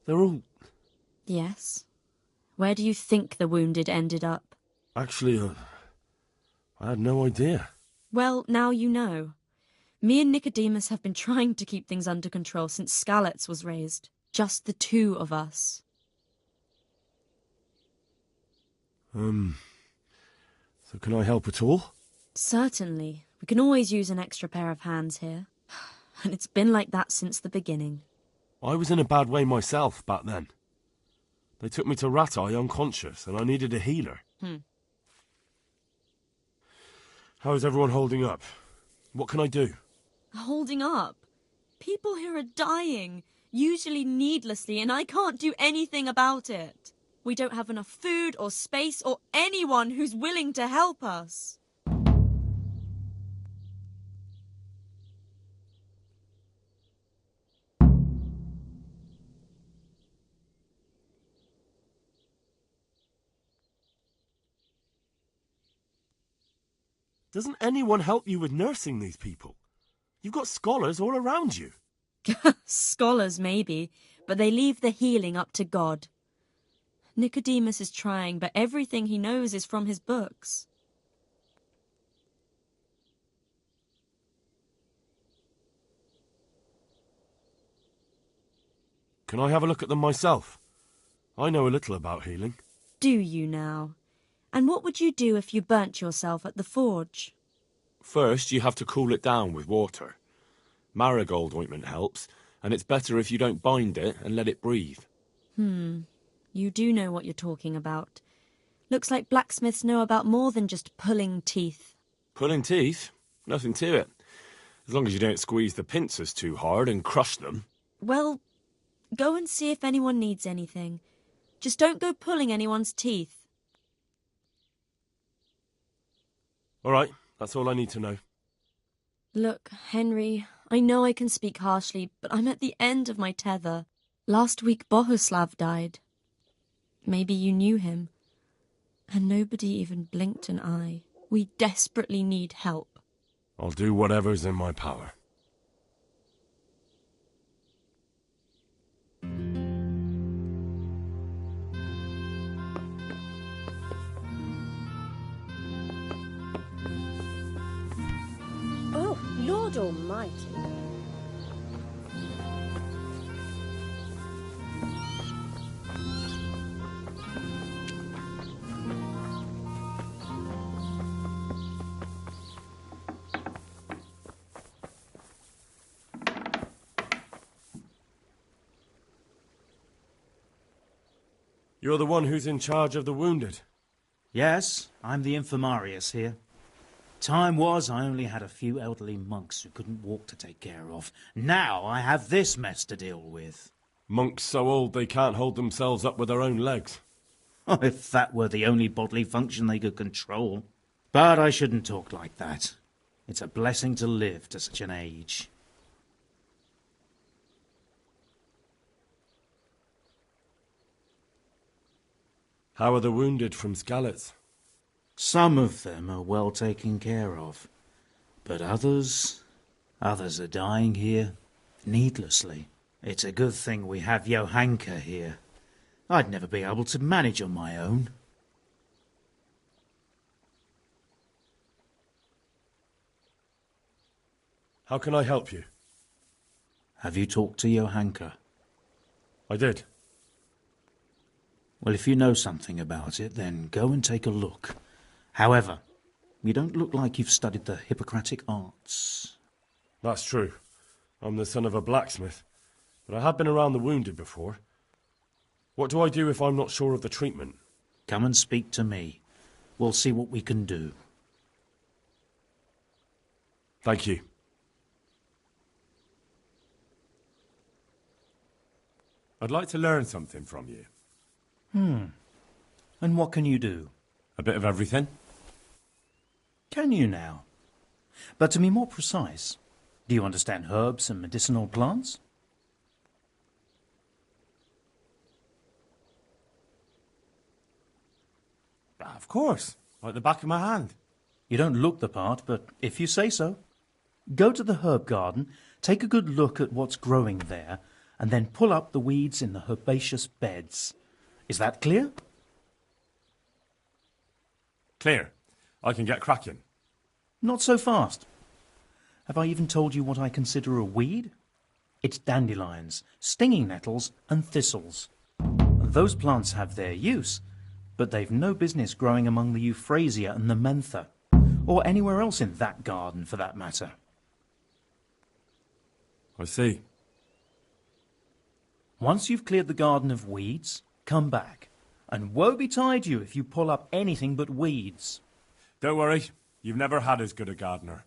they're all... Yes. Where do you think the wounded ended up? Actually, I had no idea. Well, now you know. Me and Nicodemus have been trying to keep things under control since Skalitz was raised. Just the two of us. So can I help at all? Certainly. We can always use an extra pair of hands here. And it's been like that since the beginning. I was in a bad way myself back then. They took me to Ratai unconscious, and I needed a healer. How is everyone holding up? What can I do? Holding up? People here are dying, usually needlessly, and I can't do anything about it. We don't have enough food or space or anyone who's willing to help us. Doesn't anyone help you with nursing these people? You've got scholars all around you. Scholars, maybe, but they leave the healing up to God. Nicodemus is trying, but everything he knows is from his books. Can I have a look at them myself? I know a little about healing. Do you now? And what would you do if you burnt yourself at the forge? First, you have to cool it down with water. Marigold ointment helps, and it's better if you don't bind it and let it breathe. You do know what you're talking about. Looks like blacksmiths know about more than just pulling teeth. Pulling teeth? Nothing to it. As long as you don't squeeze the pincers too hard and crush them. Well, go and see if anyone needs anything. Just don't go pulling anyone's teeth. All right, that's all I need to know. Look, Henry, I know I can speak harshly, but I'm at the end of my tether. Last week Bohuslav died. Maybe you knew him. And nobody even blinked an eye. We desperately need help. I'll do whatever's in my power. Oh, Lord Almighty. You're the one who's in charge of the wounded. Yes, I'm the infirmarius here. Time was I only had a few elderly monks who couldn't walk to take care of. Now I have this mess to deal with. Monks so old they can't hold themselves up with their own legs. Oh, if that were the only bodily function they could control. But I shouldn't talk like that. It's a blessing to live to such an age. How are the wounded from Skalitz? Some of them are well taken care of. But others are dying here needlessly. It's a good thing we have Johanka here. I'd never be able to manage on my own. How can I help you? Have you talked to Johanka? I did. Well, if you know something about it, then go and take a look. However, you don't look like you've studied the Hippocratic arts. That's true. I'm the son of a blacksmith, but I have been around the wounded before. What do I do if I'm not sure of the treatment? Come and speak to me. We'll see what we can do. Thank you. I'd like to learn something from you. And what can you do? A bit of everything. Can you now? But to be more precise, do you understand herbs and medicinal plants? Of course, like the back of my hand. You don't look the part, but if you say so. Go to the herb garden, take a good look at what's growing there, and then pull up the weeds in the herbaceous beds. Is that clear? Clear. I can get cracking. Not so fast. Have I even told you what I consider a weed? It's dandelions, stinging nettles, and thistles. Those plants have their use, but they've no business growing among the euphrasia and the mentha, or anywhere else in that garden for that matter. I see. Once you've cleared the garden of weeds, come back, and woe betide you if you pull up anything but weeds. Don't worry, you've never had as good a gardener.